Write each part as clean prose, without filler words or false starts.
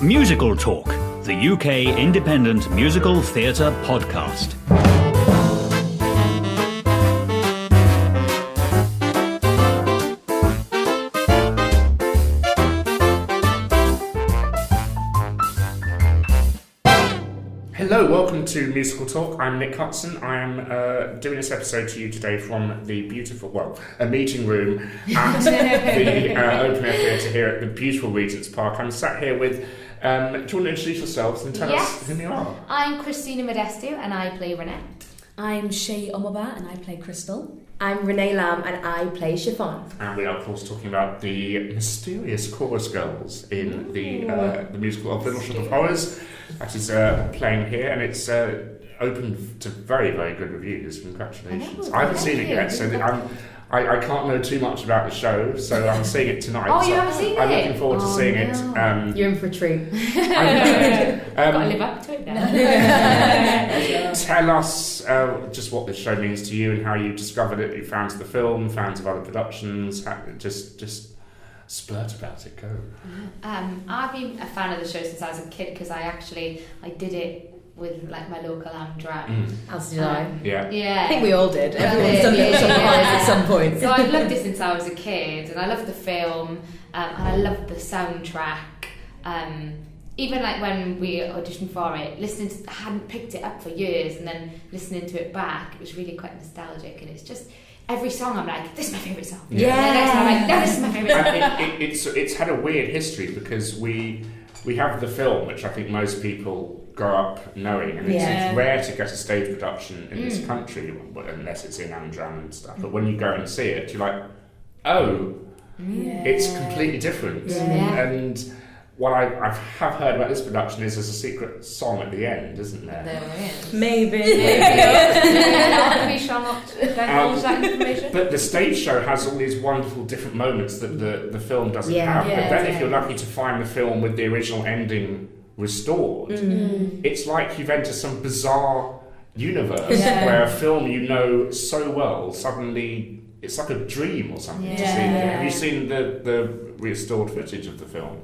Musical Talk, the UK independent musical theatre podcast. Hello, welcome to Musical Talk. I'm Nick Hudson. I am doing this episode to you today from the beautiful, a meeting room at the Open Air Theatre here at the beautiful Regent's Park. I'm sat here with, do you want to introduce yourselves and tell us who you are? I'm Christina Modestou and I play Reneé. I'm Seyi Omooba and I play Crystal. I'm Reneé Lamb and I play Chiffon. And we are, of course, talking about the mysterious chorus girls in the musical of Little Shop of Horrors that is playing here, and it's open to very, very good reviews. Congratulations. I haven't seen it yet, so I can't know too much about the show, so I'm seeing it tonight. Oh, you haven't seen it? I'm looking forward to seeing it. You're in for a treat. Got to live up to it now. Tell us just what this show means to you and how you discovered it. You fans of the film, fans of other productions. Just splurt about it. Go. I've been a fan of the show since I was a kid because I did it with like my local drag. As did I. Yeah. I think we all did. Everyone's done Little Shop of Horrors at some point. So I've loved it since I was a kid, and I loved the film, and I loved the soundtrack. Even like when we auditioned for it, I hadn't picked it up for years, and then listening to it back, it was really quite nostalgic, and it's just every song I'm like, this is my favourite song. Yeah. And the next time I'm like, no, this is my favourite song. It's had a weird history because we have the film, which I think most people grow up knowing, and it's rare to get a stage production in this country unless it's in Amdram and stuff. But when you go and see it, you're like, it's completely different. And what I have heard about this production is there's a secret song at the end, isn't there? There is. Maybe. We shall not divulge that information. But the stage show has all these wonderful different moments that the film doesn't have. But then if you're lucky to find the film with the original ending restored, it's like you've entered some bizarre universe where a film you know so well suddenly it's like a dream or something to see. Have you seen the restored footage of the film?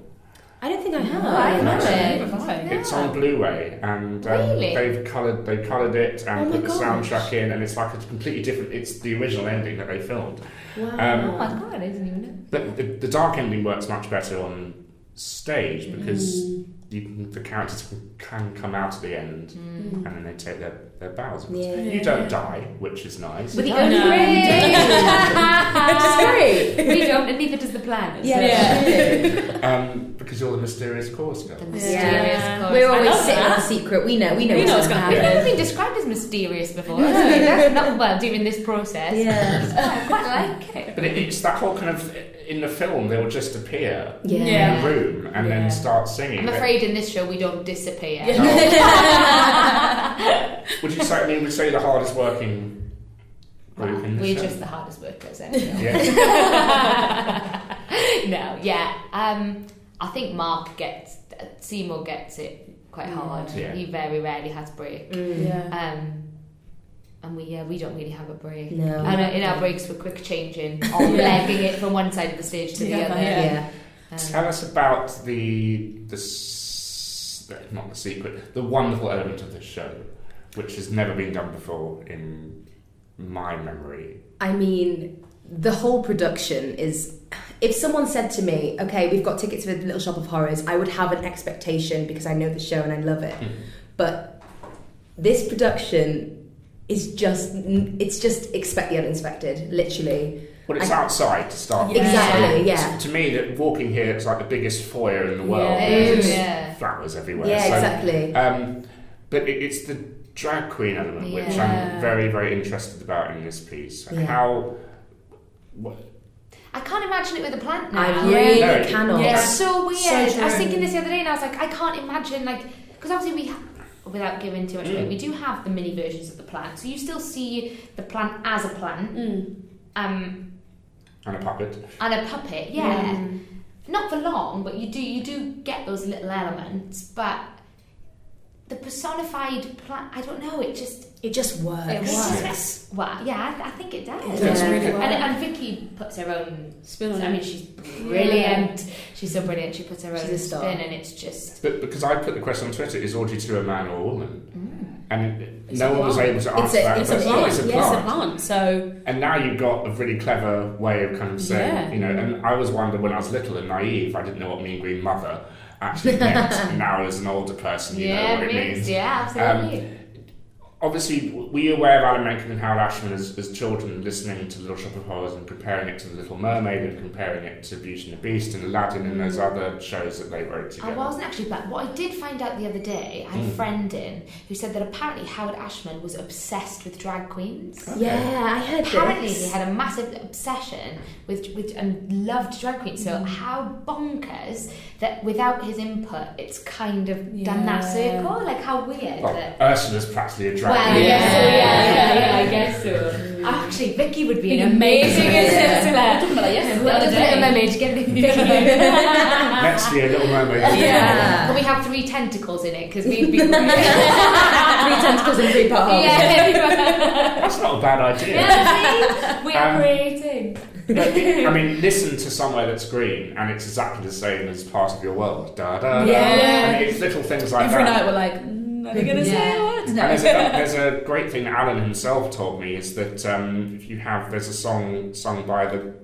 I don't think I have. I haven't. It's on Blu-ray, and Really? they coloured it and put the soundtrack in, and it's like a completely different. It's the original ending that they filmed. Wow. Oh my god, I didn't even know. But the dark ending works much better on stage because the characters can come out at the end and then they take their bows. Yeah. You don't die, which is nice. But the Which is great. We don't, and neither does the plan. Because you're the mysterious chorus girl. The mysterious chorus. We're always sitting on a secret. We know what's going to happen. I've never been described as mysterious before. That's not well during this process. I quite like it. But it's that whole kind of, in the film, they'll just appear in Yeah. the room and then start singing. I'm afraid in this show we don't disappear. Would you say the hardest working group in this We're show? just the hardest workers anyway. I think Seymour gets it quite hard. Yeah. He very rarely has break. And we don't really have a break. No. And in our breaks we're quick changing or legging it from one side of the stage to the other. Yeah. Tell us about the wonderful element of this show, which has never been done before in my memory. I mean, the whole production is... If someone said to me, okay, we've got tickets for Little Shop of Horrors, I would have an expectation because I know the show and I love it. But this production is just expect the unexpected, literally. Well, it's outside to start with. Exactly, yeah. To me, that walking here, it's like the biggest foyer in the world. Yeah. There's flowers everywhere. Yeah, So, exactly. But it's the drag queen element, which Yeah. I'm very, very interested about in this piece. Yeah. I can't imagine it with a plant now. I really cannot. It's so weird. So I was true. thinking this the other day and I was like, I can't imagine, because obviously without giving too much away, we do have the mini versions of the plant, so you still see the plant as a plant. And a puppet. And a puppet, not for long, but you do get those little elements, but the personified plant. I don't know. It just works. It works. Well, yeah, I think it does. It does really and, well. and Vicky puts her own Spin on I it. mean, she's brilliant. She's so brilliant. She puts her own She's a star. spin, and it's just. But because I put the question on Twitter, is Audrey 2 a man or a woman? And It's no a one was plant. able to answer that. It's a question. plant. It's a Yeah, it's a plant. plant. So And now you've got a really clever way of kind of saying, Yeah. you know, and I was wondering when I was little and naive, I didn't know what mean green mother actually meant. Now as an older person, you know what it means. Yeah, absolutely. Obviously, were you aware of Alan Menken and Harold Ashman as children listening to Little Shop of Horrors and comparing it to The Little Mermaid and comparing it to Beauty and the Beast and Aladdin and those other shows that they wrote together? I wasn't actually, but what I did find out the other day, I had a friend in who said that apparently Howard Ashman was obsessed with drag queens. Okay. Yeah, I heard Apparently this. he had a massive obsession with and loved drag queens. So how bonkers that without his input, it's kind of done that Yeah. circle. Like how weird. Well, that, Ursula's practically a drag well, queen. I guess so. Actually, Vicky would be an amazing assistant. the other day. Mermaid, get Vicky. Next year, Little Mermaid. Yeah. Can we have 3 tentacles in it? Because we'd be great. 3 tentacles and 3 potholes. That's not a bad idea. Yeah, see? We are creating. I mean, listen to Somewhere That's Green, and it's exactly the same as Part of Your World. Da, da, da. Yeah. And it's little things like every that. night we're like, are they going to say a word? And there's a great thing that Alan himself told me is that there's a song sung by the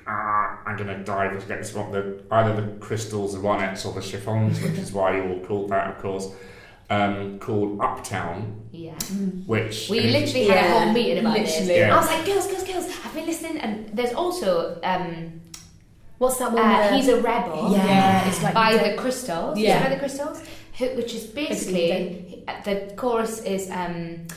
I'm going to dive to get this wrong, either the Crystals, the Ronettes, or the Chiffons, which is why you all called that, of course, called Uptown, Yeah. which We literally had a whole meeting about this. Literally. Yeah. I was like, girls, I've been listening, and there's also What's that one? He's a Rebel. Yeah. It's like by the Crystals. Yeah. By the Crystals, which is basically the chorus is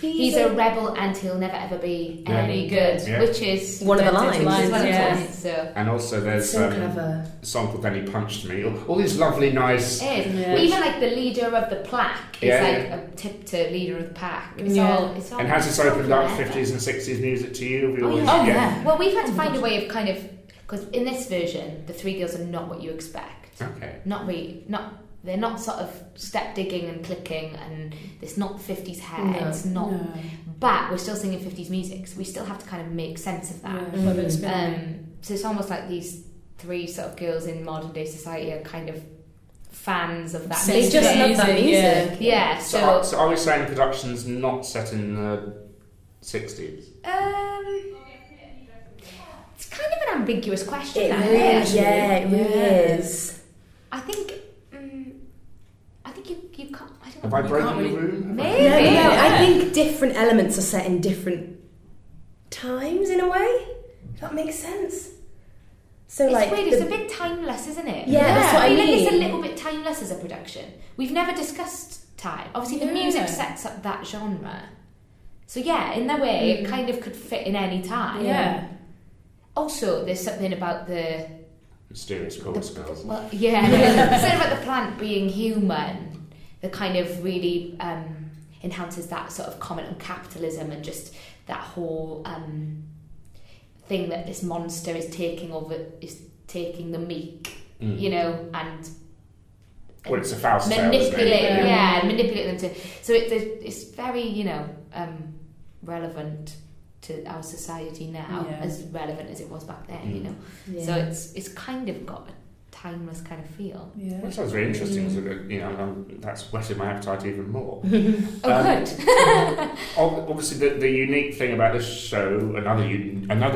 He's he's a rebel and he'll never ever be Yeah. any good, Yeah. which is One of the Which is lines, one of the yeah. lines, so. and also there's So a clever. song called Then He Punched Me. All these lovely, nice. It is. Yeah. Even like the leader of the plaque is Yeah. like a tip to leader of the pack. It's Yeah. all. It's all. And has this so opened up clever. 50s and 60s music to you? Have you Oh, always, yeah. Well, we've had to find a way of kind of because in this version, the 3 girls are not what you expect. Okay. Not really. They're not sort of step digging and clicking, and it's not 50s hair. No. It's not. No. But we're still singing 50s music, so we still have to kind of make sense of that. Yeah, put a bit of spin on it. So it's almost like these 3 sort of girls in modern day society are kind of fans of that Same They music. just love that music, music. Yeah. So are we saying the production's not set in the 60s? It's kind of an ambiguous question. It that, really, isn't it? yeah, it really is. I think you can't. I don't Have know. I broken the really- room? Maybe. No, I think different elements are set in different times in a way. If that makes sense. So It's like weird. It's a bit timeless, isn't it? Yeah, that's what I feel like it's a mean. little bit timeless as a production. We've never discussed time. Obviously, the Yeah. music sets up that genre. So yeah, in that way, it kind of could fit in any time. Yeah. Also, there's something about the Mysterious chorus girls. well, yeah, there's something about the plant being human that kind of really enhances that sort of comment on capitalism and just that whole thing that this monster is taking the meek, you know, and Well, it's a Faust tale, isn't it? manipulate them to. So it's very, you know, relevant to our society now, Yeah. as relevant as it was back then, you know. Yeah. So it's kind of got a timeless kind of feel. Yeah. That sounds very interesting. So that, you know, that's whetted my appetite even more. Oh, good. Obviously, the unique thing about this show, another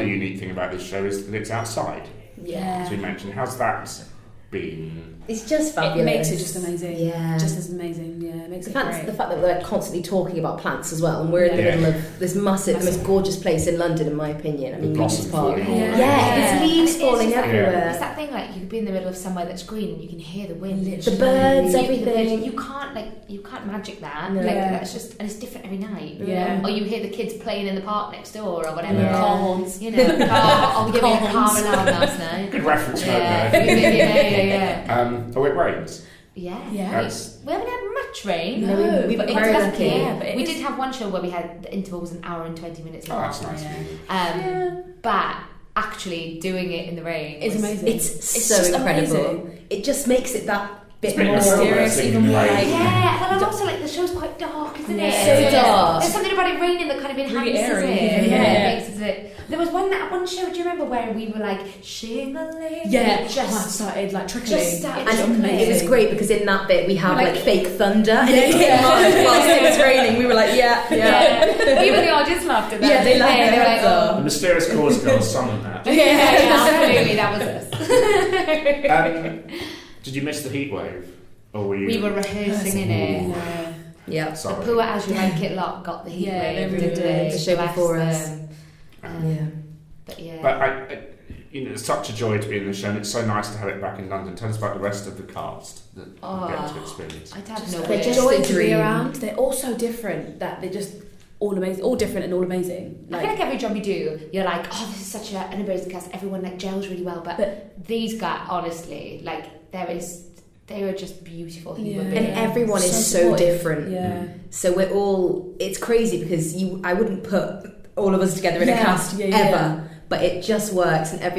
unique thing about this show is that it's outside. Yeah. As we mentioned, how's that been? It's just fabulous. It makes it just amazing. Yeah. Just as amazing. Yeah, it makes The it fact, great. the fact that we're constantly talking about plants as well, and we're in the Yeah. middle of this massive, the most gorgeous place in London, in my opinion. I mean, The Regent's blossom Park. falling all Yeah, over. there's leaves It's falling just like- everywhere. It's that thing like you could be in the middle of somewhere that's green and you can hear the wind. The birds, You- everything. You can't magic that. No. Like Yeah. that's just, and it's different every night. Yeah. Or you hear the kids playing in the park next door or whatever. Yeah. Car horns. You know, oh, we gave me a car Horns. alarm last night. Good reference note Yeah, there. yeah. Oh, it rains. Yeah. Yeah. That's We haven't had much rain. No, we've but been it very does- lucky. Yeah, But it we is- did have one show where we had the interval was an hour and 20 minutes Oh, long. that's nice. Yeah. But actually doing it in the rain It's was- amazing. It's so just incredible. amazing. It just makes it that bit bit more mysterious, even more like... Yeah, and then also like the show's quite dark, isn't it? So dark. There's something about it raining that kind of enhances Really airy. it. Yeah. It makes it. There was one show, do you remember, where we were like shimmerly? Yeah, It just started like trickling. just started It's and trickling. it was great because in that bit we have like fake thunder and it came Yeah. on whilst it was raining. We were like, yeah. Even the audience lauged at that. Yeah, they laughed They were their like, heads off. The Mysterious Cause Girls summoned that. absolutely, that was us. Did you miss the heat wave? Or were you... We were rehearsing in it. Yeah. Yeah. The Sorry. poor As You Like It lot got the heat Yeah, wave, they didn't really they? did. The show Bless before us. them. Yeah. But yeah. But I it's such a joy to be in the show, and it's so nice to have it back in London. Tell us about the rest of the cast that you get to experience. I'd have no They're way. just Joy a to be dream. around. They're all so different that they're just all amazing, all different and all amazing. I feel like every job you do, you're like, oh, this is such an amazing cast. Everyone like gels really well, but these guys, honestly, like they are just beautiful human And beings. everyone is so supportive. different. Yeah. So we're all. It's crazy because I wouldn't put all of us together in a cast ever, but it just works, and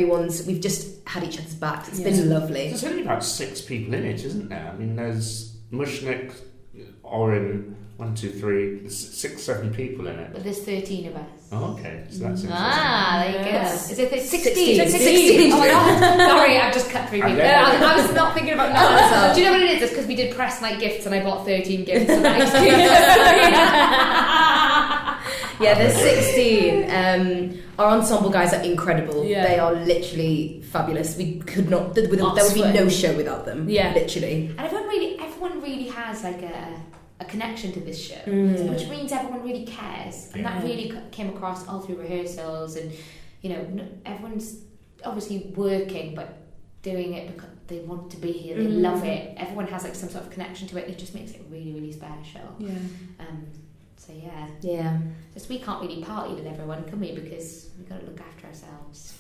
we've just had each other's backs. It's been lovely. There's only about 6 people in it, isn't there? I mean, there's Mushnik, Oren, 1, 2, 3, there's 6, 7 people in it. But there's 13 of us. Oh, okay, so that's interesting. There you go. Yes. Is it 16? 16. Oh my god. Sorry, I've just cut 3 people. And I was not thinking about that. Do you know what it is? It's because we did press night gifts and I bought 13 gifts and I Yeah, there's 16. Our ensemble guys are incredible. Yeah. They are literally fabulous. We could not. There would be no show without them. Yeah. Literally. And everyone really has like a connection to this show, which means everyone really cares, and that really came across all through rehearsals. And you know, everyone's obviously working, but doing it because they want to be here. They love it. Everyone has like some sort of connection to it. It just makes it really, really special. Yeah. So yeah. Yeah. Just we can't really party with everyone, can we? Because we've got to look after ourselves.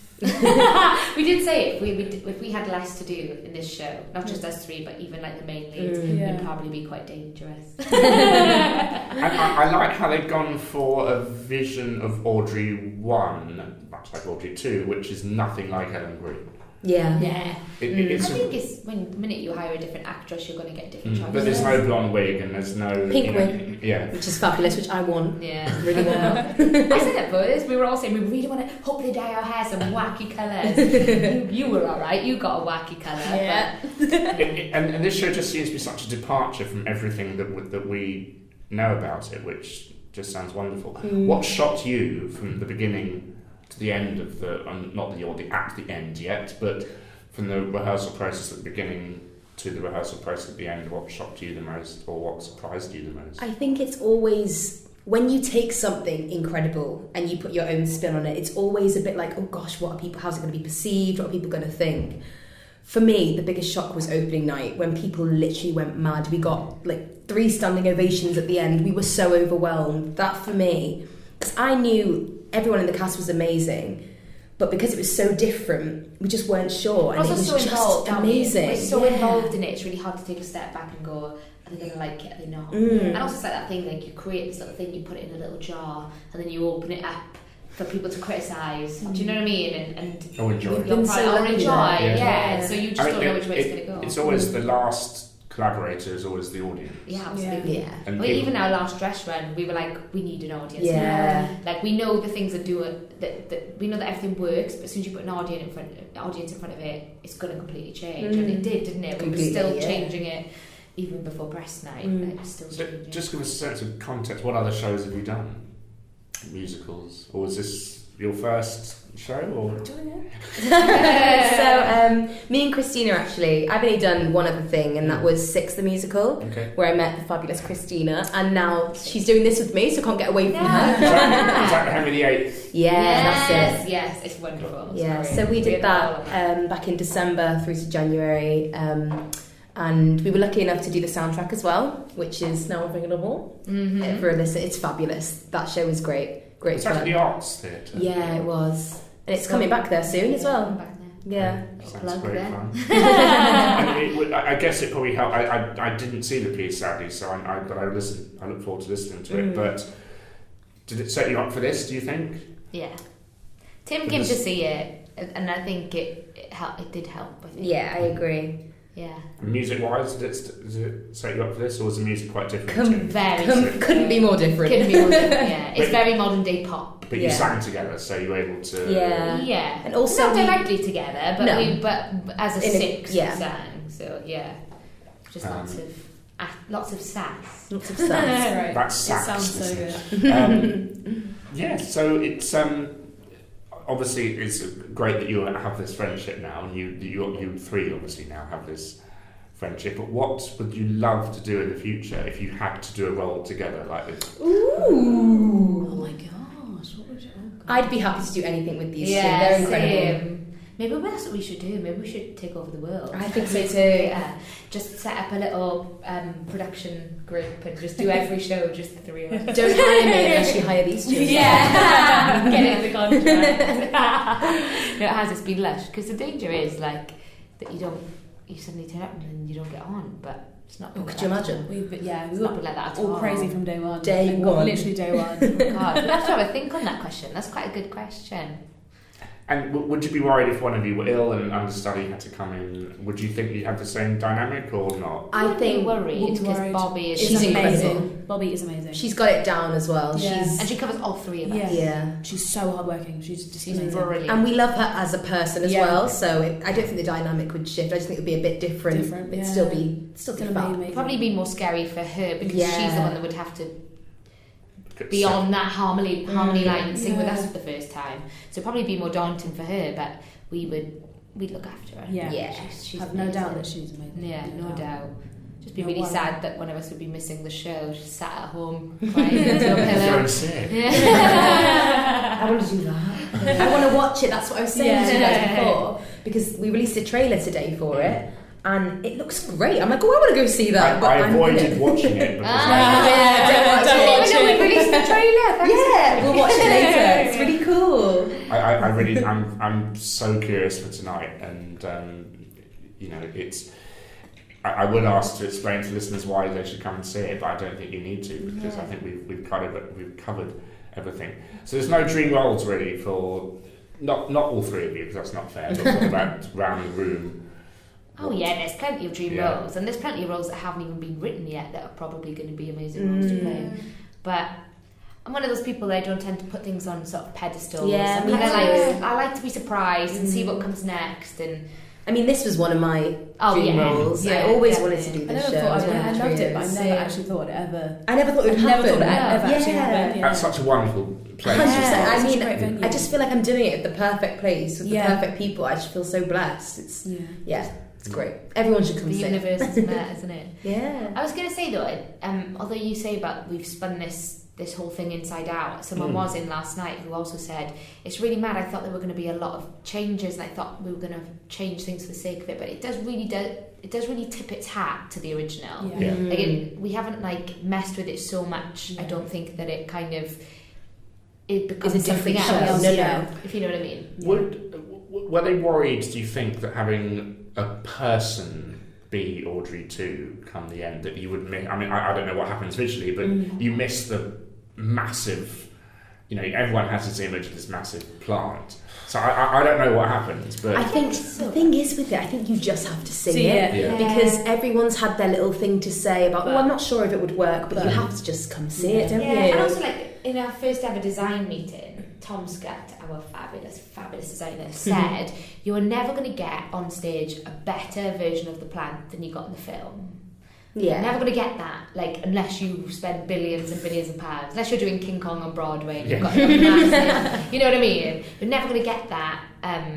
We did say if we had less to do in this show, not just us three, but even like the main leads, it'd probably be quite dangerous. And I like how they've gone for a vision of Audrey 1, much like Audrey 2, which is nothing like Ellen Green. Yeah. Yeah. I It's think it's when the minute you hire a different actress, you're going to get different choices. but there's no blonde wig and there's no Pink wig. Yeah. Which is fabulous, which I want. Yeah. Really want. I said it, but we were all saying we really want to hopefully dye our hair some wacky colours. you were alright, you got a wacky colour. Yeah. And this show just seems to be such a departure from everything that we know about it, which just sounds wonderful. What shocked you from the beginning to the end of not that you're at the end yet, but from the rehearsal process at the beginning to the rehearsal process at the end, what shocked you the most or what surprised you the most? I think it's always, when you take something incredible and you put your own spin on it, it's always a bit like, oh gosh, how's it going to be perceived? What are people going to think? For me, the biggest shock was opening night when people literally went mad. We got like 3 standing ovations at the end. We were so overwhelmed. That for me, because I knew everyone in the cast was amazing, but because it was so different, we just weren't sure. And Also it was so just involved, amazing. We're so involved in it, it's really hard to take a step back and go, are they going to like it, are they not? And also it's like that thing, like you create this little thing, you put it in a little jar, and then you open it up for people to criticise. Do you know what I mean? And Oh, enjoy. We've been so lucky enjoy, there. yeah. So you just don't know which way it's going to go. It's always the last collaborator is always the audience. Yeah, absolutely. Yeah. And Well, people- even our last dress run, we were like, we need an audience. Yeah. Like we know the things that do it. That we know that everything works, but as soon as you put an audience in front of it, it's going to completely change. And it did, didn't it? We were Completely, still yeah. changing it even before press night. It was still So changing. just give us a sense of context. What other shows have you done? Musicals? Or was this your first show? Or So me and Christina, actually, I've only done one other thing, and that was Six the Musical, Okay. where I met the fabulous Christina, and now she's doing this with me, so I can't get away from Is her. that Henry VIII? Yeah, that's it. Yes, it's wonderful. It's Yeah, great. so we did had all of that back in December through to January, and we were lucky enough to do the soundtrack as well, which is now available for a listen. It's fabulous. That show was great, great It's fun. actually the Arts Theatre. Yeah, it was, and it's coming back there soon as well. Back there. Yeah. Sounds Plug great then. fun. And I guess it probably helped. I didn't see the piece sadly, so but I listened. I look forward to listening to it. But did it set you up for this? Do you think? Yeah. Tim came to see it, and I think it did help. I think. Yeah, I agree. Yeah. Music-wise, does it set you up for this, or was the music quite different? Couldn't be more different. Yeah, it's very modern day pop. But you sang together, so you were able to. Yeah. And also not directly together, but as a six we yeah. sang. So yeah, just lots of sass. Lots of sass. Right. That's sax. It sounds so good. Yeah, so it's obviously it's great that you have this friendship now, and you three obviously now have this friendship. But what would you love to do in the future if you had to do a role together like this? Ooh. Oh my gosh, what would you? I'd be happy to do anything with these two. Yeah, They're incredible. same. Maybe that's what we should do. Maybe we should take over the world. I think so too. Just set up a little production group and just do every show, just the three of us. Don't hire me unless you hire these two. Yeah, get it in the contract. No, it has. It's been lush because the danger is like that you suddenly turn up and you don't get on, but. It's not. Could you imagine? We It's were not been like that at all. all crazy from day one. Day one. Literally day one. Oh God, we'll have to have a think on that question. That's quite a good question. And would you be worried if one of you were ill and an understudy had to come in? Would you think you'd have the same dynamic or not? I think worried because Bobby is She's amazing. incredible. Bobby is amazing. She's got it down as well. Yeah. and she covers all three of us. Yeah. She's so hardworking. She's just amazing. brilliant. And we love her as a person as Yeah. well, so I don't think the dynamic would shift. I just think it would be a bit different. It'd yeah. still be Gonna be fab. amazing. Probably be more scary for her because Yeah. she's the one that would have to be on that harmony line and sing with us for the first time. So it'd probably be more daunting for her, but we'd look after her. Yeah. Yeah. She's I have no amazing. doubt that she's amazing. Yeah, no doubt. Just be No really worry. sad that one of us would be missing the show. Just sat at home crying into a pillow. Very sick. I want to do that. I want to watch it. That's what I was saying to you guys before, because we released a trailer today for it, and it looks great. I'm like, oh, I want to go see that. I avoided watching it because don't watch No, it. we released the trailer. Yeah, we'll watch it later. It's really cool. I really I'm so curious for tonight, and it's. I would ask to explain to listeners why they should come and see it, but I don't think you need to because I think we've covered everything. So there's no Dreamworlds really for not all three of you because that's not fair. But what about round the room? Oh yeah, there's plenty of dream roles, and there's plenty of roles that haven't even been written yet that are probably going to be amazing roles to play. But I'm one of those people that I don't tend to put things on sort of pedestals. Yeah, I'm me kind of too. I like to be surprised and see what comes next. And I mean, this was one of my dream roles. Yeah, I always wanted definitely. to do I this never show. thought It was one I of my loved it, but I dreams. never actually thought it ever. I never thought it would I never happen. thought it ever actually Yeah. happened. Yeah. That's such a wonderful place. 100%. Yeah, I it's such a mean, great venue. I just feel like I'm doing it at the perfect place with Yeah. the perfect people. I just feel so blessed. It's it's great. Everyone should come the see it. universe is met, isn't it? Yeah. I was going to say though, although you say about we've spun this whole thing inside out, someone was in last night who also said it's really mad. I thought there were going to be a lot of changes, and I thought we were going to change things for the sake of it, but it does really tip its hat to the original. Yeah. Again, we haven't messed with it so much. I don't think that it kind of it becomes It's a something different else. show. No, yeah, no. if you know what I mean. Were they worried, do you think, that having a person be Audrey 2 come the end, that you would miss? I mean, I don't know what happens visually, but you miss the massive, everyone has this image of this massive plant. So I don't know what happens, but I think the thing is with it, I think you just have to see See it. it. Yeah. Because everyone's had their little thing to say about, I'm not sure if it would work, but you have to just come see it, don't you? And also in our first ever design meeting, Tom Scott, our fabulous designer, said you are never going to get on stage a better version of the plant than you got in the film. Yeah. You're never going to get that, unless you spend billions and billions of pounds. Unless you're doing King Kong on Broadway and you've got a massive, you know what I mean? You're never going to get that. I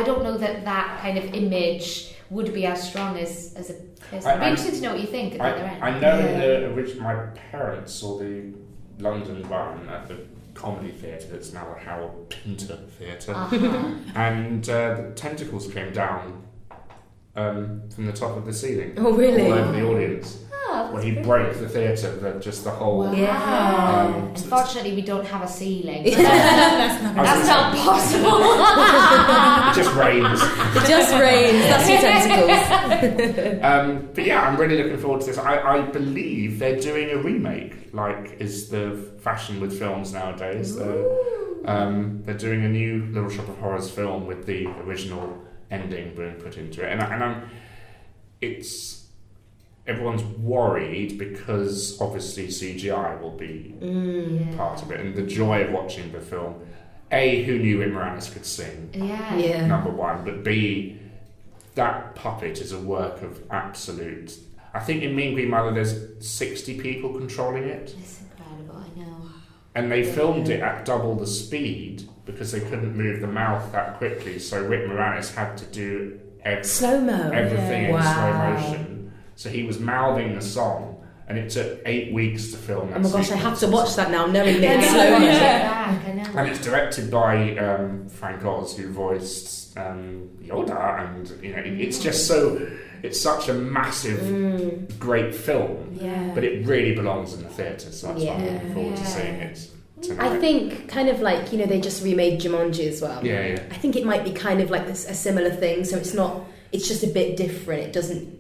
don't know that kind of image would be as strong as a person. I'd be interested to know what you think at the other end. I know in the original, my parents saw the London one at the Comedy Theatre that's now the Harold Pinter Theatre, and the tentacles came down from the top of the ceiling. Oh, really? All over the audience. when he broke the theatre, the whole. Wow. Yeah. Unfortunately, we don't have a ceiling. That's not possible. It just rains. It just rains. That's your tentacles. But yeah, I'm really looking forward to this. I believe they're doing a remake, like is the fashion with films nowadays. They're doing a new Little Shop of Horrors film with the original ending being put into it, everyone's worried because obviously CGI will be part of it, and the joy of watching the film. A, who knew Rick Moranis could sing? Yeah. Number one, but B, that puppet is a work of absolute. I think in Mean Green Mother there's 60 people controlling it. It's incredible, I know. And they filmed it at double the speed because they couldn't move the mouth that quickly. So Rick Moranis had to do slow-mo. Everything in Wow. slow motion. So he was mouthing the song, and it took 8 weeks to film that. Oh my gosh, I sequence. have to watch that now, knowing that it's I slow know. motion. And it's directed by Frank Oz, who voiced Yoda, and it's just so. It's such a massive, great film, but it really belongs in the theatre. So that's why I'm looking forward to seeing it tonight. I think kind of like they just remade Jumanji as well. Yeah. I think it might be kind of like a similar thing. So it's not. It's just a bit different. It doesn't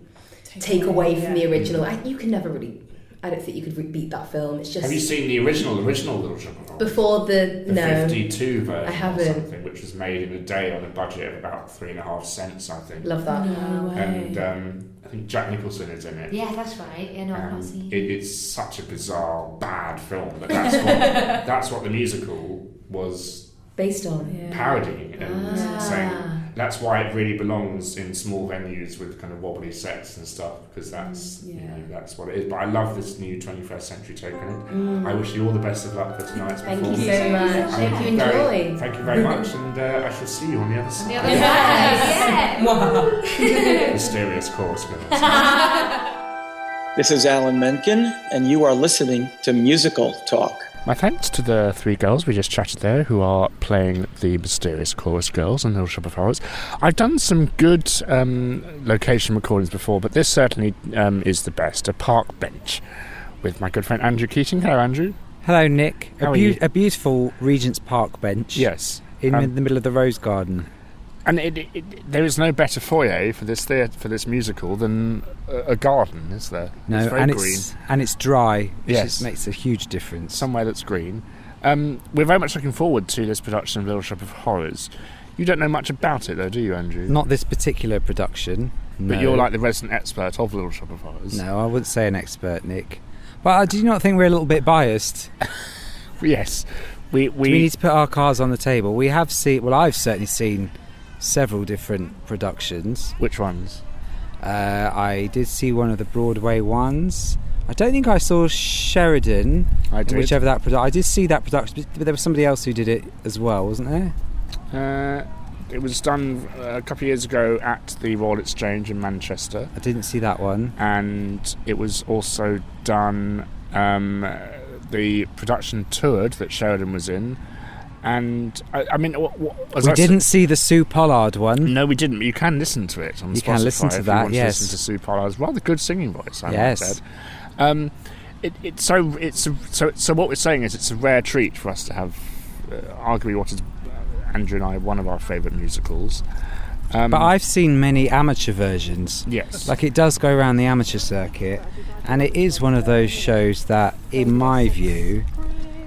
take away from the original. You can never really. I don't think you could beat that film. It's just. Have you seen the original Little Shop of Horrors? Before the 52 version, I haven't. Or something, which was made in a day on a budget of about 3.5 cents, I think. Love that. No way. And I think Jack Nicholson is in it. Yeah, that's right. Yeah, no, I've not seen it. It's such a bizarre, bad film, but that's what the musical was based on parodying and saying. That's why it really belongs in small venues with kind of wobbly sets and stuff, because that's that's what it is. But I love this new 21st century take on it. I wish you all the best of luck for tonight's performance. Thank you so much. Hope you enjoy. Thank you very much, and I shall see you on the other side. The other side, yeah. Mysterious chorus girls. This is Alan Menken, and you are listening to Musical Talk. My thanks to the three girls we just chatted there who are playing the Mysterious Chorus Girls in Little Shop of Horrors. I've done some good location recordings before, but this certainly is the best. A park bench with my good friend Andrew Keating. Hello, Andrew. Hello, Nick. How are you? A beautiful Regent's Park bench. Yes. In the middle of the Rose Garden. And there is no better foyer for this musical than a garden, is there? No, it's very green. It's dry, which Yes. makes a huge difference. Somewhere that's green. We're very much looking forward to this production of Little Shop of Horrors. You don't know much about it, though, do you, Andrew? Not this particular production. But no. you're like the resident expert of Little Shop of Horrors. No, I wouldn't say an expert, Nick. But do you not think we're a little bit biased? Yes. We need to put our cards on the table. We have seen... Well, I've certainly seen several different productions. Which ones? I did see one of the Broadway ones. I don't think I saw Sheridan. I did. Whichever that production. I did see that production, but there was somebody else who did it as well, wasn't there? It was done a couple of years ago at the Royal Exchange in Manchester. I didn't see that one. And it was also done. The production toured that Sheridan was in. And I mean, we didn't see the Sue Pollard one. No, we didn't. But you can listen to it on Spotify. You can listen to if that. You want yes, to listen to Sue Pollard's rather good singing voice. I yes. So what we're saying is it's a rare treat for us to have arguably what is Andrew and I one of our favourite musicals. But I've seen many amateur versions. Yes, like it does go around the amateur circuit, and it is one of those shows that, in my view,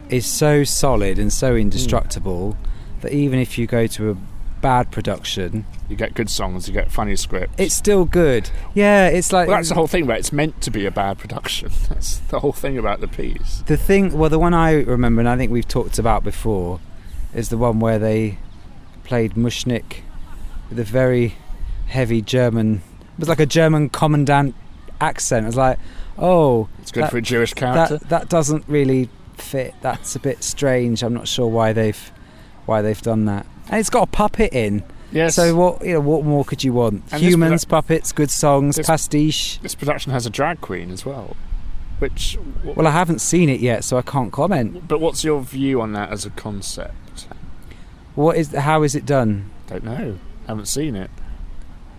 is so solid and so indestructible that even if you go to a bad production, you get good songs, you get funny scripts. It's still good. Yeah, it's like... Well, that's the whole thing, right? It's meant to be a bad production. That's the whole thing about the piece. The one I remember, and I think we've talked about before, is the one where they played Mushnik with a very heavy German... It was like a German commandant accent. It was like, oh... It's good for a Jewish character. That doesn't really fit. That's a bit strange. I'm not sure why they've done that. And it's got a puppet in. Yes. So what more could you want? And Humans, puppets, good songs, pastiche. This production has a drag queen as well. Well, I haven't seen it yet, so I can't comment. But what's your view on that as a concept? How is it done? Don't know. Haven't seen it.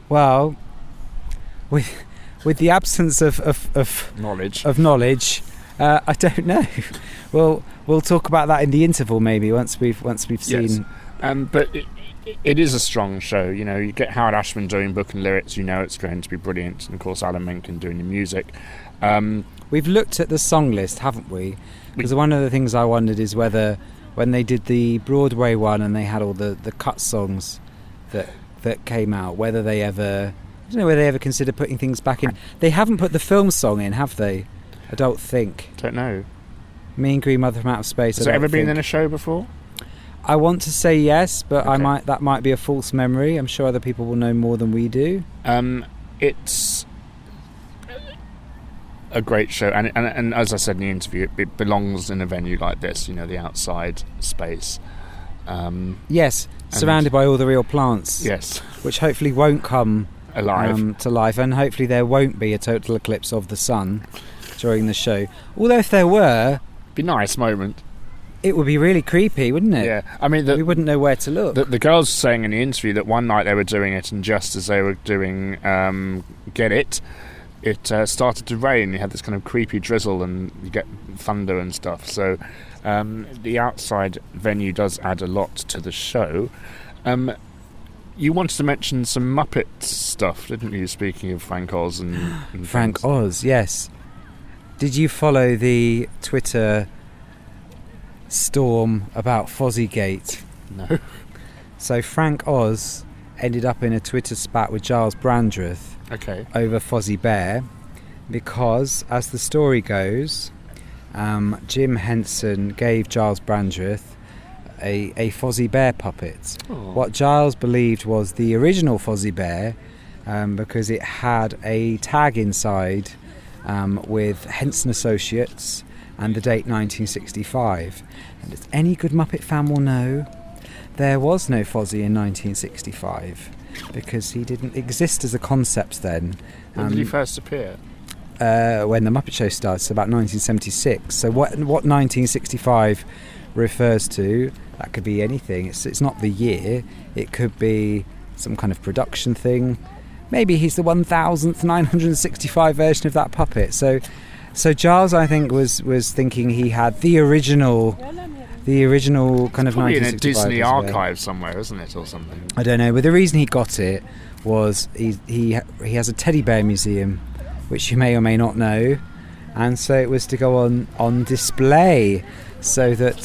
Well, with the absence of knowledge. I don't know. We'll talk about that in the interval maybe once we've seen. But it is a strong show. You know, you get Howard Ashman doing book and lyrics. You know it's going to be brilliant, and of course Alan Menken doing the music. We've looked at the song list, haven't we? Because one of the things I wondered is whether when they did the Broadway one and they had all the cut songs that came out, whether they ever considered putting things back in. They haven't put the film song in, have they? I don't think. Don't know. Me and Green Mother from Outer Space. Has it ever been in a show before? I want to say yes, but Okay. that might be a false memory. I'm sure other people will know more than we do. It's a great show, and as I said in the interview, it belongs in a venue like this. You know, the outside space. Yes, surrounded by all the real plants. Yes, which hopefully won't come alive to life, and hopefully there won't be a total eclipse of the sun during the show. Although if there were, it'd be a nice moment. It would be really creepy, wouldn't it? Yeah, I mean, we wouldn't know where to look. The girls were saying in the interview that one night they were doing it, and just as they were doing Get It, it started to rain. You had this kind of creepy drizzle, and you get thunder and stuff. So the outside venue does add a lot to the show. You wanted to mention some Muppets stuff, didn't you? Speaking of Frank Oz and Frank Oz, yes. Did you follow the Twitter storm about Fozzygate? No. So Frank Oz ended up in a Twitter spat with Giles Brandreth over Fozzie Bear because, as the story goes, Jim Henson gave Giles Brandreth a Fozzie Bear puppet. Oh. What Giles believed was the original Fozzie Bear because it had a tag inside with Henson Associates and the date 1965. And as any good Muppet fan will know, there was no Fozzie in 1965 because he didn't exist as a concept then. When did he first appear? When the Muppet Show started, so about 1976. So what 1965 refers to, that could be anything. It's not the year. It could be some kind of production thing. Maybe he's the 1965 version of that puppet. So Giles, I think, was thinking he had the original kind of 1965. Probably in a Disney archive somewhere, isn't it, or something? I don't know, but the reason he got it was he has a teddy bear museum, which you may or may not know, and so it was to go on display so that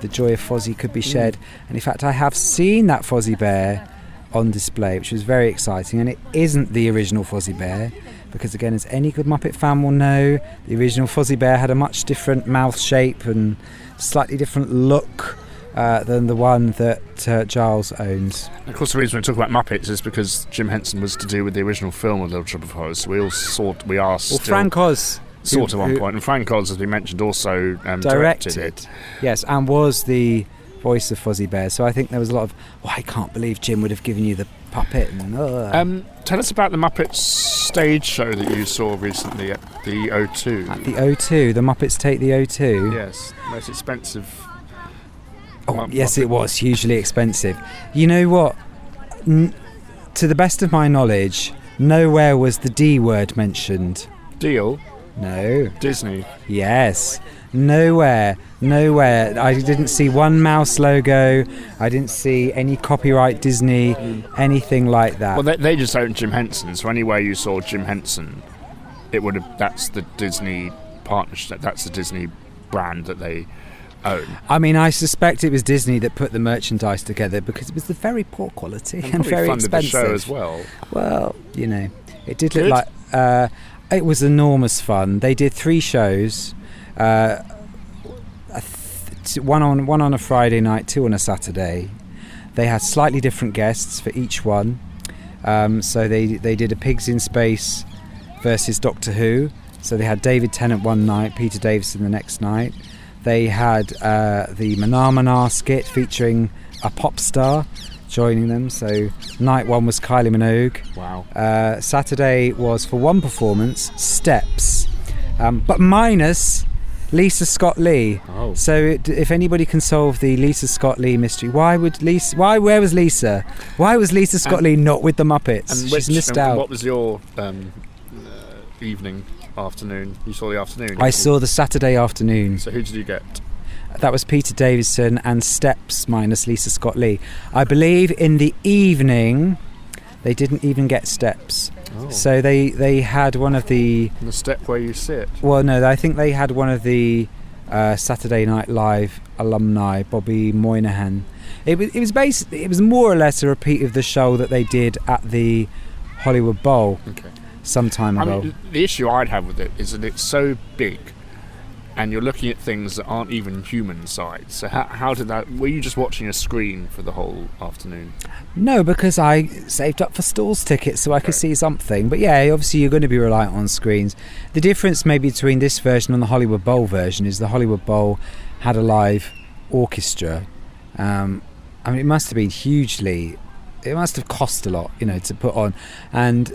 the joy of Fozzie could be shared. And in fact, I have seen that Fozzie Bear on display, which was very exciting, and it isn't the original Fozzie Bear. Because again, as any good Muppet fan will know, the original Fozzie Bear had a much different mouth shape and slightly different look than the one that Giles owns. And of course, the reason we talk about Muppets is because Jim Henson was to do with the original film of Little Shop of Horrors. So we are still Frank Oz sort of on point, and Frank Oz, as we mentioned, also directed it. Yes, and was the voice of Fozzie Bear. So I think there was a lot of, I can't believe Jim would have given you the puppet. And, tell us about the Muppets stage show that you saw recently at the O2. At the O2, the Muppets Take the O2. Yes, most expensive. Yes, it was hugely expensive. You know what? To the best of my knowledge, nowhere was the D word mentioned. Deal? No. Disney? Yes. Nowhere. I didn't see one mouse logo. I didn't see any copyright Disney, anything like that. Well, they just owned Jim Henson, so anywhere you saw Jim Henson, it would have. That's the Disney partnership. That's the Disney brand that they own. I mean, I suspect it was Disney that put the merchandise together because it was the very poor quality and very funded expensive. The show as well. Well, it did look like it was enormous fun. They did 3 shows. One on a Friday night, 2 on a Saturday. They had slightly different guests for each one. So they did a Pigs in Space versus Doctor Who. So they had David Tennant one night, Peter Davison the next night. They had the Mana skit featuring a pop star joining them. So night 1 was Kylie Minogue. Wow. Saturday was, for one performance, Steps, but minus Lisa Scott Lee. Oh. So if anybody can solve the Lisa Scott Lee mystery, where was Lisa? Why was Lisa Scott Lee not with the Muppets? She's missed out. What was your afternoon? You saw the afternoon? I saw the Saturday afternoon. So who did you get? That was Peter Davison and Steps minus Lisa Scott-Lee. I believe in the evening they didn't even get Steps. Oh. So they had one of the... The step where you sit? Well, no, I think they had one of the Saturday Night Live alumni, Bobby Moynihan. It was more or less a repeat of the show that they did at the Hollywood Bowl some time ago. I mean, the issue I'd have with it is that it's so big and you're looking at things that aren't even human size. So how did that... Were you just watching a screen for the whole afternoon? No, because I saved up for stalls tickets so I could see something. But yeah, obviously you're going to be reliant on screens. The difference maybe between this version and the Hollywood Bowl version is the Hollywood Bowl had a live orchestra. I mean, it must have been hugely... It must have cost a lot, to put on. And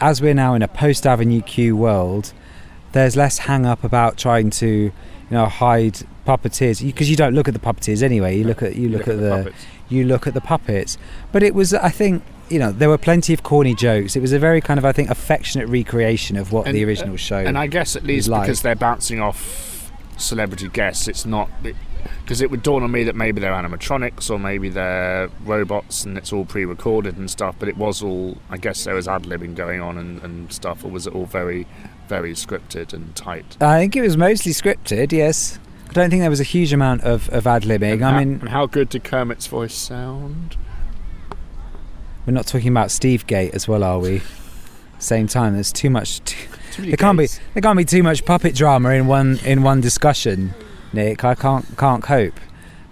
as we're now in a post-Avenue Q world... There's less hang-up about trying to, hide puppeteers, because you don't look at the puppeteers anyway. You look at the puppets. But it was, I think, there were plenty of corny jokes. It was a very kind of, I think, affectionate recreation of what the original show. And I guess at least like. Because they're bouncing off celebrity guests, it's not. Because it would dawn on me that maybe they're animatronics or maybe they're robots and it's all pre-recorded and stuff. But it was all. I guess there was ad-libbing going on and stuff. Or was it all very, very scripted and tight? I think it was mostly scripted, yes. I don't think there was a huge amount of ad-libbing. And how good did Kermit's voice sound? We're not talking about Steve Gate as well, are we? Same time, there's too much. There can't be too much puppet drama in one discussion, Nick. I can't cope.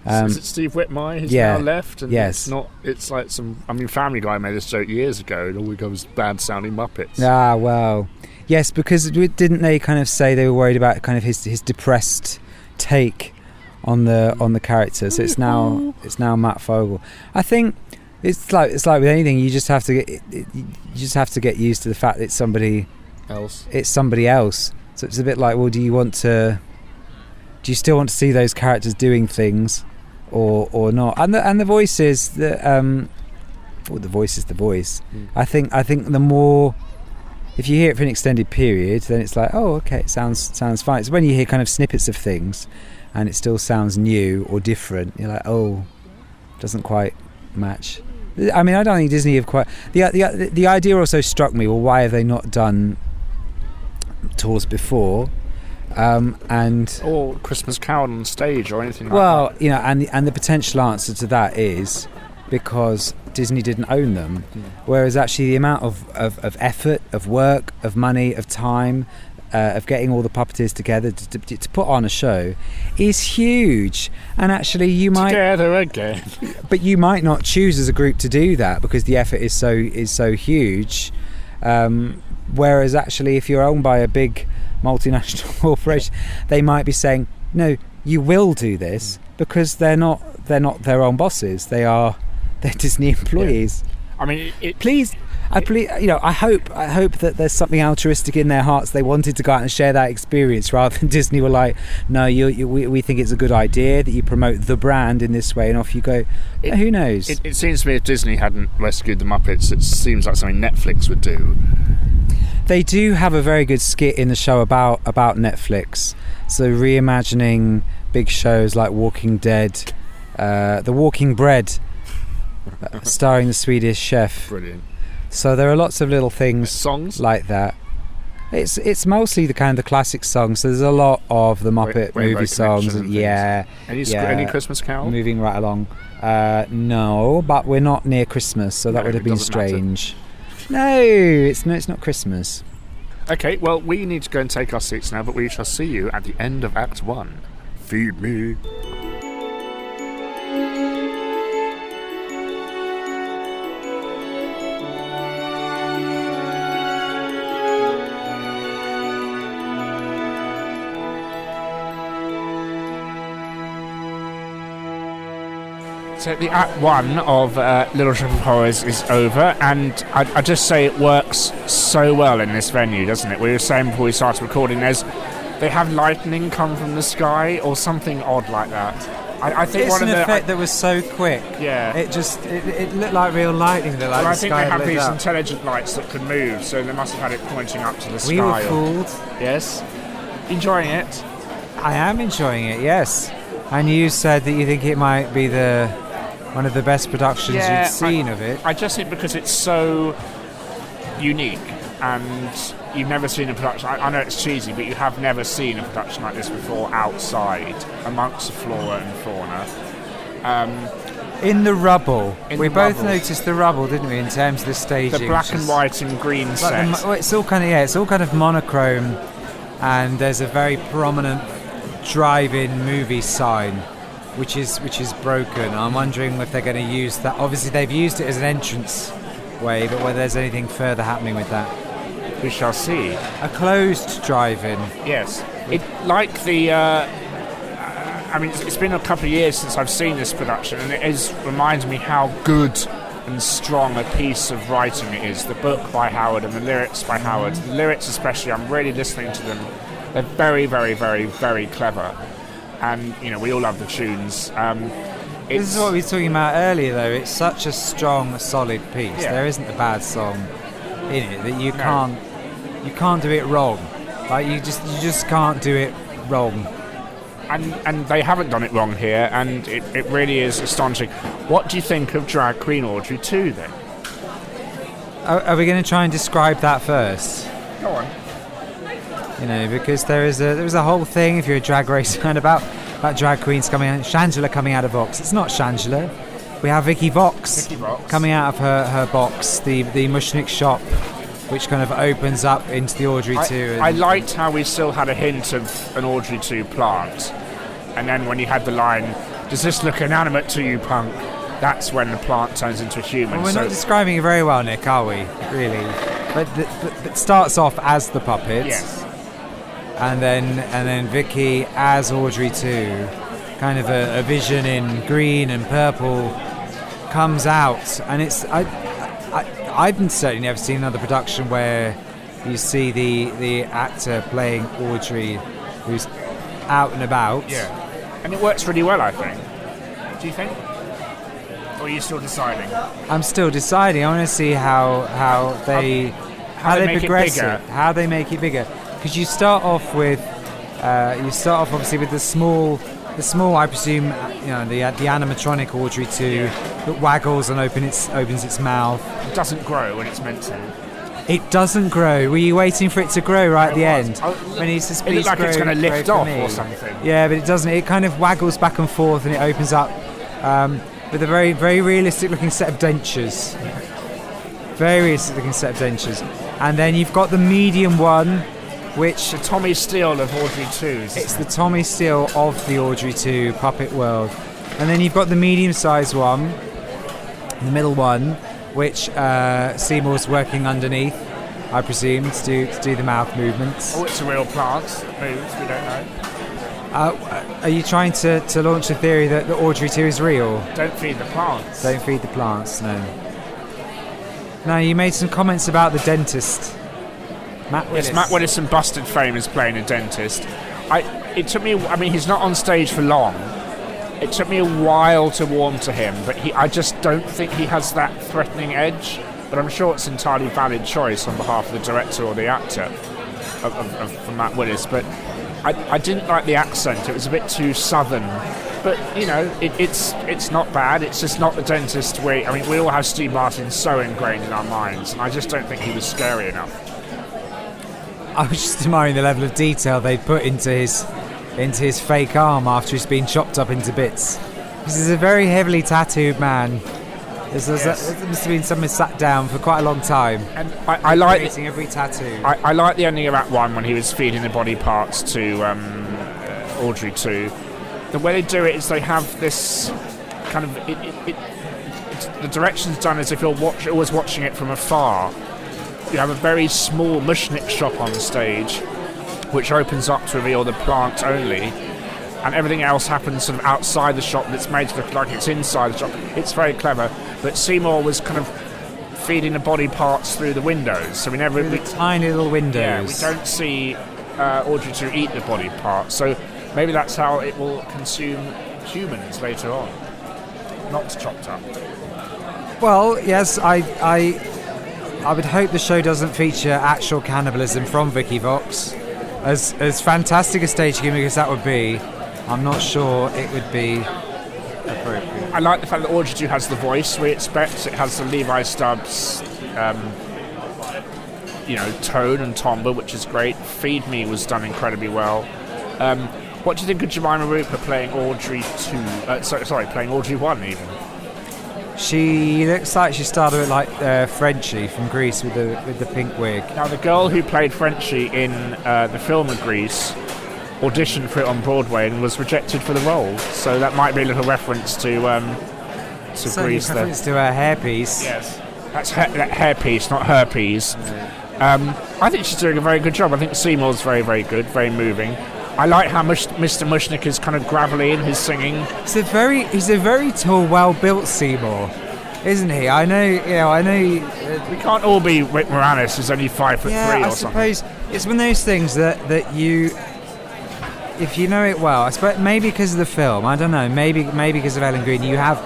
Is it Steve Whitmire who's now left? And yes. It's like some... I mean, Family Guy made this joke years ago, and all it was bad-sounding Muppets. Ah, well... Yes, because didn't they kind of say they were worried about kind of his depressed take on the character? So it's now Matt Fogel. I think it's like with anything, you just have to get used to the fact that it's somebody else. It's somebody else. So it's a bit like, well, do you still want to see those characters doing things, or not? And the voice is the voice is the voice. I think the more. If you hear it for an extended period, then it's like, oh, okay, it sounds fine. It's when you hear kind of snippets of things, and it still sounds new or different. You're like, oh, doesn't quite match. I mean, I don't think Disney have quite. The idea also struck me. Well, why have they not done tours before? Or Christmas Carol on stage or anything like that. Well, and the potential answer to that is because Disney didn't own them, whereas actually the amount of effort, of work, of money, of time, of getting all the puppeteers together to put on a show is huge. And actually you might together again, but you might not choose as a group to do that because the effort is so huge. Whereas actually if you're owned by a big multinational corporation, they might be saying, no, you will do this because they're not their own bosses. They're Disney employees. I mean, I hope that there's something altruistic in their hearts. They wanted to go out and share that experience rather than Disney were like, no, we think it's a good idea that you promote the brand in this way, and off you go. Who knows? It seems to me if Disney hadn't rescued the Muppets, it seems like something Netflix would do. They do have a very good skit in the show about Netflix. So reimagining big shows like Walking Dead, The Walking Bread, starring the Swedish chef. Brilliant. So there are lots of little things songs like that. It's mostly the kind of the classic songs. So there's a lot of the Muppet movie songs. Any Christmas Carol? Moving right along. No, but we're not near Christmas, so that would have been strange. No, it's not Christmas. Okay, well, we need to go and take our seats now, but we shall see you at the end of Act 1. Feed me. So the Act 1 of Little Shop of Horrors is over, and I just say it works so well in this venue, doesn't it? We were saying before we started recording, there's they have lightning come from the sky or something odd like that. I think it's one an of the effect that was so quick. Yeah. It looked like real lightning. That, like, well, I the think sky they have lit these up. intelligent lights that can move, so they must have had it pointing up to the sky. We were fooled. Yes. Enjoying it? I am enjoying it, yes. And you said that you think it might be one of the best productions you've seen of it. I just think because it's so unique and you've never seen a production. I know it's cheesy, but you have never seen a production like this before outside, amongst the flora and fauna. In the rubble. We both rubble. noticed the rubble, didn't we, in terms of the staging. The black and white and green set. It's all kind of monochrome, and there's a very prominent drive-in movie sign, which is broken. I'm wondering if they're going to use that. Obviously, they've used it as an entrance way, but whether there's anything further happening with that. We shall see. A closed drive-in. Yes. It like the. It's been a couple of years since I've seen this production, and it reminds me how good and strong a piece of writing it is. The book by Howard and the lyrics by Howard. The lyrics, especially, I'm really listening to them. They're very, very, very, very clever, and we all love the tunes. This is what we were talking about earlier, though. It's such a strong, solid piece. Yeah. There isn't a bad song in it that you can't do it wrong. Like you just can't do it wrong. And they haven't done it wrong here, and it really is astonishing. What do you think of Drag Queen Audrey 2 then? Are we going to try and describe that first? Go on. Because there is a whole thing, if you're a Drag Race fan, about drag queens Shangela coming out of Vox. It's not Shangela. We have Vicky Vox coming out of her box, the Mushnik shop, which kind of opens up into the Audrey 2. I liked how we still had a hint of an Audrey 2 plant. And then when you had the line, does this look inanimate to you, punk? That's when the plant turns into a human. Well, we're not describing it very well, Nick, are we? Really? But it starts off as the puppets. Yes. And then Vicky as Audrey 2, kind of a vision in green and purple, comes out. And it's... I've certainly never seen another production where you see the actor playing Audrey who's out and about. Yeah. And it works really well, I think. Do you think? Or are you still deciding? I'm still deciding. I want to see how they progress it, how they make it bigger. Because you start off obviously with the small. I presume, the animatronic Audrey 2 that waggles and opens its mouth. It doesn't grow when it's meant to. It doesn't grow. Were you waiting for it to grow right at the end? When he says, it looks like it's going to lift off or something. Yeah, but it doesn't. It kind of waggles back and forth and it opens up with a very, very realistic looking set of dentures. Very realistic looking set of dentures. And then you've got the medium one, which... The Tommy Steele of Audrey 2. It's the Tommy Steele of the Audrey 2 puppet world. And then you've got the medium-sized one, the middle one, which Seymour's working underneath, I presume, to do the mouth movements. Oh, it's a real plant that moves, we don't know. Are you trying to launch a theory that Audrey 2 is real? Don't feed the plants. Don't feed the plants, no. Now, you made some comments about the dentist. Matt Willis. Yes, Matt Willis and Busted Frame is playing a dentist. It took me... he's not on stage for long. It took me a while to warm to him, but I just don't think he has that threatening edge. But I'm sure it's an entirely valid choice on behalf of the director or the actor of Matt Willis. But I didn't like the accent. It was a bit too southern. But, it's not bad. It's just not the dentist we all have Steve Martin so ingrained in our minds, and I just don't think he was scary enough. I was just admiring the level of detail they put into his fake arm after he's been chopped up into bits. Because he's a very heavily tattooed man. There must have been someone sat down for quite a long time. And I like creating every tattoo. I like the ending of Act 1 when he was feeding the body parts to Audrey 2. The way they do it is they have this kind of the direction's done as if you're always watching it from afar. You have a very small Mushnik shop on stage, which opens up to reveal the plant only, and everything else happens sort of outside the shop, and it's made to look like it's inside the shop. It's very clever, but Seymour was kind of feeding the body parts through the windows, so we never... Through the tiny little windows. Yeah, we don't see Audrey to eat the body part. So maybe that's how it will consume humans later on, not chopped up. Well, yes, I would hope the show doesn't feature actual cannibalism from Vicky Vox. As fantastic a stage gimmick as that would be, I'm not sure it would be appropriate. I like the fact that Audrey has the voice we expect. It has the Levi Stubbs, tone and timbre, which is great. Feed Me was done incredibly well. What do you think of Jemima Rupert playing Audrey 2? Playing Audrey 1 even? She looks like she started with like Frenchie from Grease with the pink wig. Now the girl who played Frenchie in the film of Grease auditioned for it on Broadway and was rejected for the role. So that might be a little reference to Grease. Reference to her hairpiece. Yes, that's that hairpiece, not herpes. I think she's doing a very good job. I think Seymour's very, very good, very moving. I like how Mr. Mushnick is kind of gravelly in his singing. He's a very tall, well-built Seymour, isn't he? I know. We can't all be Rick Moranis, who's only 5'3" or something. I suppose it's one of those things that you, if you know it well, I suppose maybe because of the film, I don't know, maybe because of Ellen Green, you have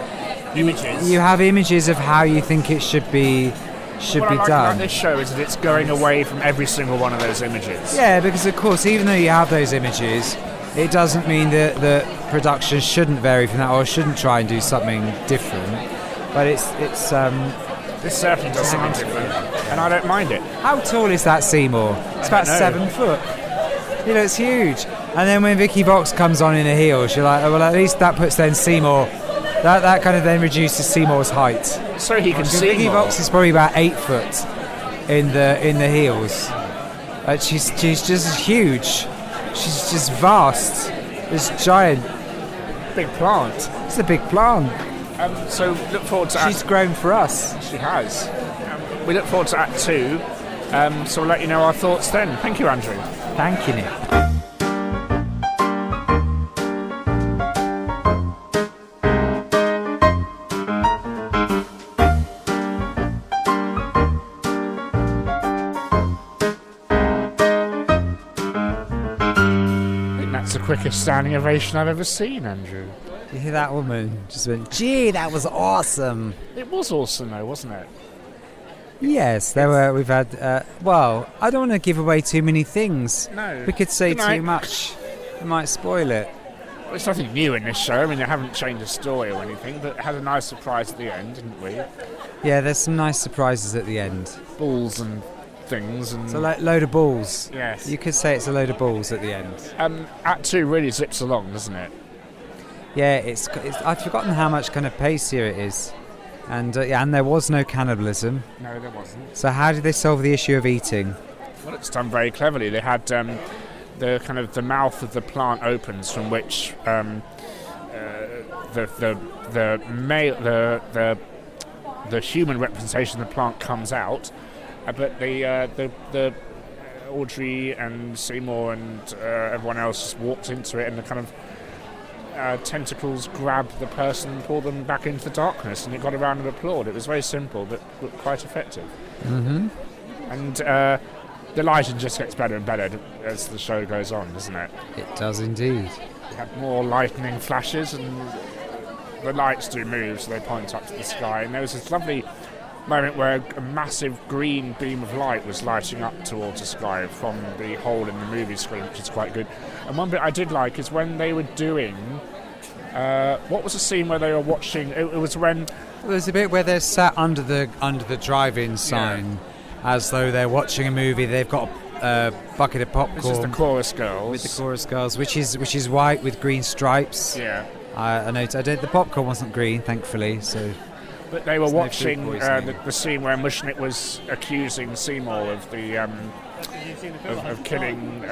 images. You have images of how you think it should be. What I like about this show is that it's going away from every single one of those images. Yeah, because of course, even though you have those images, it doesn't mean that the production shouldn't vary from that or shouldn't try and do something different. But it's this certainly does something different, and I don't mind it. How tall is that Seymour? It's about 7 foot. You know, it's huge. And then when Vicky Vox comes on in the heels, you're like, oh, well, at least that puts then Seymour. That kind of then reduces Seymour's height. So he can see. Vicky Vox is probably about 8 foot in the heels. She's just huge. She's just vast. This giant. Big plant. It's a big plant. So look forward to. She's grown for us. She has. We look forward to Act 2. So we'll let you know our thoughts then. Thank you, Andrew. Thank you, Nick. Quickest standing ovation I've ever seen, Andrew. You hear that woman just went, gee, that was awesome. It was awesome though, wasn't it? Yes, we've had, well, I don't want to give away too many things. No. We could say too much. It might spoil it. Well, there's nothing new in this show. I mean, they haven't changed the story or anything, but it had a nice surprise at the end, didn't we? Yeah, there's some nice surprises at the end. Balls and things. And it's a load of balls. Yes. You could say it's a load of balls at the end. Act 2 really zips along, doesn't it? Yeah, it's I've forgotten how much kind of pace here it is. And there was no cannibalism. No, there wasn't. So how did they solve the issue of eating? Well, it's done very cleverly. They had the kind of the mouth of the plant opens from which the human representation of the plant comes out, but the Audrey and Seymour and everyone else just walked into it, and the kind of tentacles grabbed the person and pulled them back into the darkness, and it got a round of applause. It was very simple but quite effective. Mm-hmm. And the lighting just gets better and better as the show goes on, doesn't it? It does indeed. You have more lightning flashes, and the lights do move, so they point up to the sky. And there was this lovely moment where a massive green beam of light was lighting up towards the sky from the hole in the movie screen, which is quite good. And one bit I did like is when they were doing what was the scene where they were watching? It was when there's a bit where they're sat under the drive-in sign, as though they're watching a movie. They've got a bucket of popcorn. This is the Chorus Girls. With the Chorus Girls, which is white with green stripes. Yeah. I know. The popcorn wasn't green, thankfully. So. But they were watching the scene where Mushnick was accusing Seymour of the of killing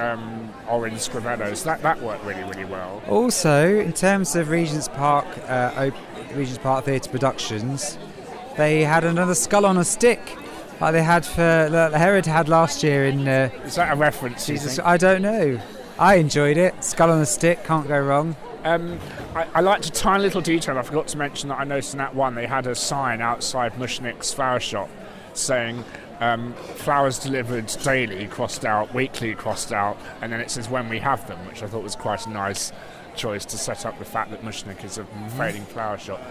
Orange Scrivellos. That worked really, really well. Also, in terms of Regent's Park Theatre Productions, they had another skull on a stick, like they had Herod had last year in. Is that a reference? Jesus, I don't know. I enjoyed it. Skull on a stick, can't go wrong. I liked a tiny little detail I forgot to mention that I noticed in Act 1. They had a sign outside Mushnick's flower shop saying, flowers delivered daily, crossed out, weekly, crossed out, and then it says when we have them, which I thought was quite a nice choice to set up the fact that Mushnik is a fading flower shop.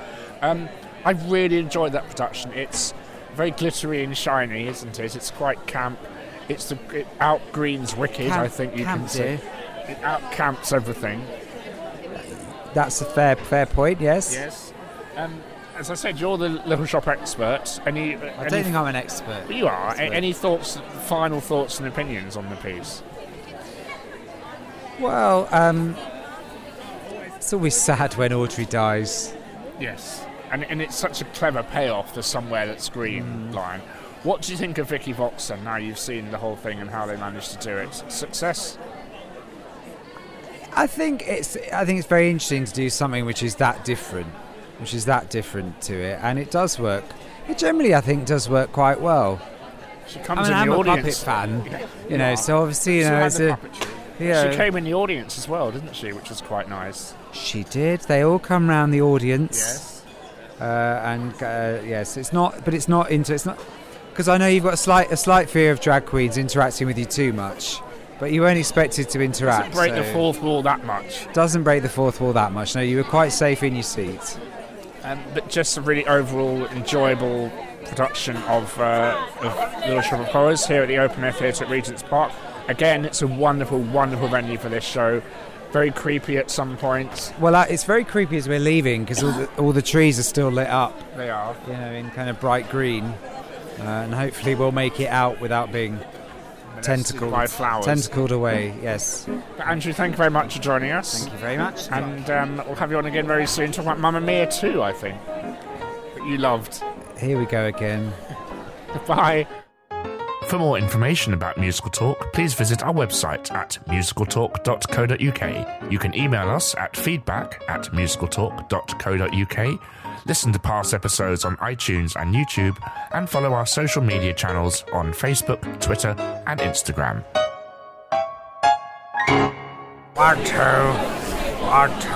I really enjoyed that production. It's very glittery and shiny, isn't it? It's quite camp. It out-greens Wicked, I think you can say. It out-camps everything. That's a fair point, yes. Yes. As I said, you're the little shop expert. I don't think I'm an expert. You are. Any thoughts, final thoughts and opinions on the piece? Well, it's always sad when Audrey dies. Yes. And it's such a clever payoff, the Somewhere That's Green line. What do you think of Vicky Vox, and now you've seen the whole thing and how they managed to do it? Success? I think it's very interesting to do something which is that different to it, and it does work. It generally, I think, does work quite well. She comes in the I'm audience. a Puppet fan, you know, so obviously, you know, she came in the audience as well, didn't she? Which was quite nice. She did. They all come round the audience. Yes. Yes, it's not because I know you've got a slight fear of drag queens interacting with you too much, but you weren't expected to interact. Doesn't break the fourth wall that much. Doesn't break the fourth wall that much. No, you were quite safe in your seat. But just a really overall enjoyable production of Little Shop of Horrors here at the Open Air Theatre at Regent's Park. Again, it's a wonderful, wonderful venue for this show. Very creepy at some points. Well, it's very creepy as we're leaving because all the trees are still lit up. They are. You know, in kind of bright green. And hopefully we'll make it out without being tentacled away, yes. But Andrew, thank you very much for joining us. Thank you very much. And we'll have you on again very soon to talk about Mamma Mia 2, I think, that you loved. Here we go again. Bye. For more information about Musical Talk, please visit our website at musicaltalk.co.uk. You can email us at feedback@musicaltalk.co.uk, listen to past episodes on iTunes and YouTube, and follow our social media channels on Facebook, Twitter, and Instagram. 1, 2, 1, 2.